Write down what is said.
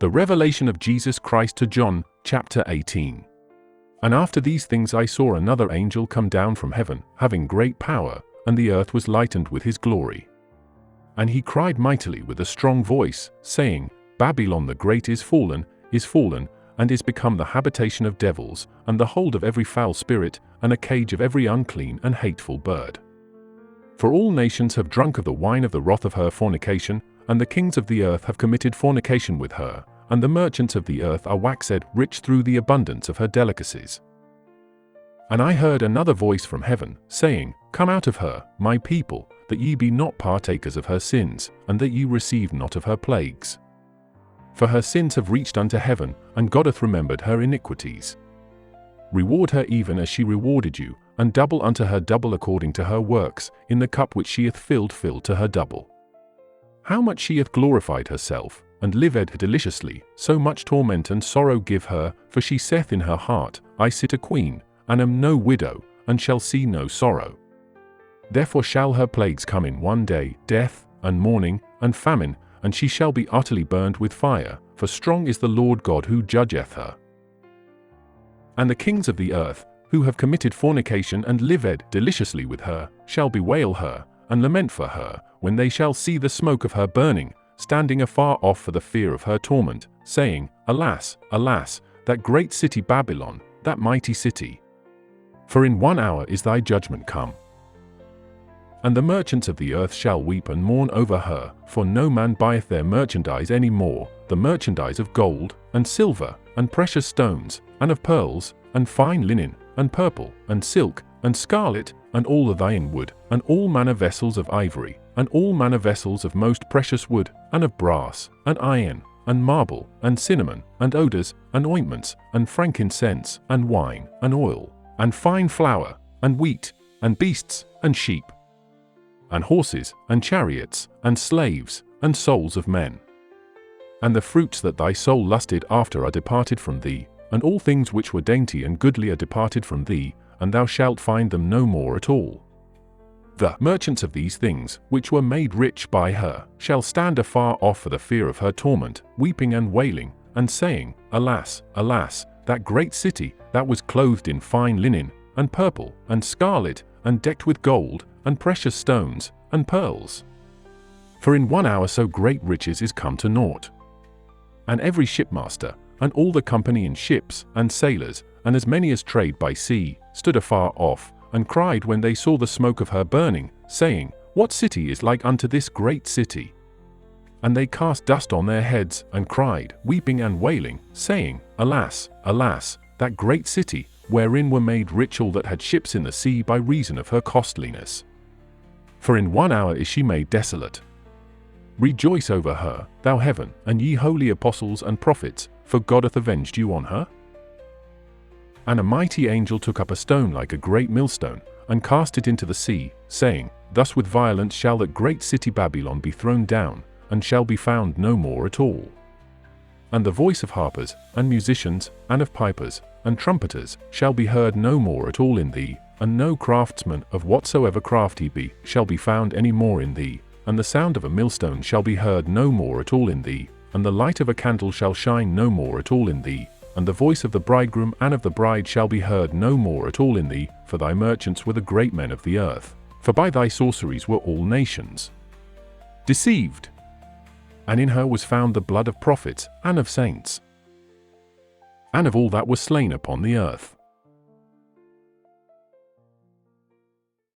The revelation of Jesus Christ to John, chapter 18. And after these things I saw another angel come down from heaven, having great power, and the earth was lightened with his glory. And he cried mightily with a strong voice, saying, Babylon the great is fallen, and is become the habitation of devils, and the hold of every foul spirit, and a cage of every unclean and hateful bird. For all nations have drunk of the wine of the wrath of her fornication, and the kings of the earth have committed fornication with her, and the merchants of the earth are waxed rich through the abundance of her delicacies. And I heard another voice from heaven, saying, Come out of her, my people, that ye be not partakers of her sins, and that ye receive not of her plagues. For her sins have reached unto heaven, and God hath remembered her iniquities. Reward her even as she rewarded you, and double unto her double according to her works, in the cup which she hath filled to her double. How much she hath glorified herself, and lived deliciously, so much torment and sorrow give her, for she saith in her heart, I sit a queen, and am no widow, and shall see no sorrow. Therefore shall her plagues come in one day, death, and mourning, and famine, and she shall be utterly burned with fire, for strong is the Lord God who judgeth her. And the kings of the earth, who have committed fornication and lived deliciously with her, shall bewail her, and lament for her, when they shall see the smoke of her burning, standing afar off for the fear of her torment, saying, Alas, alas, that great city Babylon, that mighty city! For in 1 hour is thy judgment come. And the merchants of the earth shall weep and mourn over her, for no man buyeth their merchandise any more, the merchandise of gold, and silver, and precious stones, and of pearls, and fine linen, and purple, and silk, and scarlet, and all the thyine wood, and all manner vessels of ivory, and all manner vessels of most precious wood, and of brass, and iron, and marble, and cinnamon, and odors, and ointments, and frankincense, and wine, and oil, and fine flour, and wheat, and beasts, and sheep, and horses, and chariots, and slaves, and souls of men. And the fruits that thy soul lusted after are departed from thee, and all things which were dainty and goodly are departed from thee, and thou shalt find them no more at all. The merchants of these things, which were made rich by her, shall stand afar off for the fear of her torment, weeping and wailing, and saying, Alas, alas, that great city, that was clothed in fine linen, and purple, and scarlet, and decked with gold, and precious stones, and pearls. For in 1 hour so great riches is come to naught. And every shipmaster, and all the company in ships, and sailors, and as many as trade by sea, stood afar off, and cried when they saw the smoke of her burning, saying, What city is like unto this great city? And they cast dust on their heads, and cried, weeping and wailing, saying, Alas, alas, that great city, wherein were made rich all that had ships in the sea by reason of her costliness. For in 1 hour is she made desolate. Rejoice over her, thou heaven, and ye holy apostles and prophets, for God hath avenged you on her. And a mighty angel took up a stone like a great millstone, and cast it into the sea, saying, Thus with violence shall that great city Babylon be thrown down, and shall be found no more at all. And the voice of harpers, and musicians, and of pipers, and trumpeters, shall be heard no more at all in thee, and no craftsman of whatsoever craft he be, shall be found any more in thee, and the sound of a millstone shall be heard no more at all in thee, and the light of a candle shall shine no more at all in thee, and the voice of the bridegroom and of the bride shall be heard no more at all in thee, for thy merchants were the great men of the earth, for by thy sorceries were all nations deceived. And in her was found the blood of prophets, and of saints, and of all that were slain upon the earth.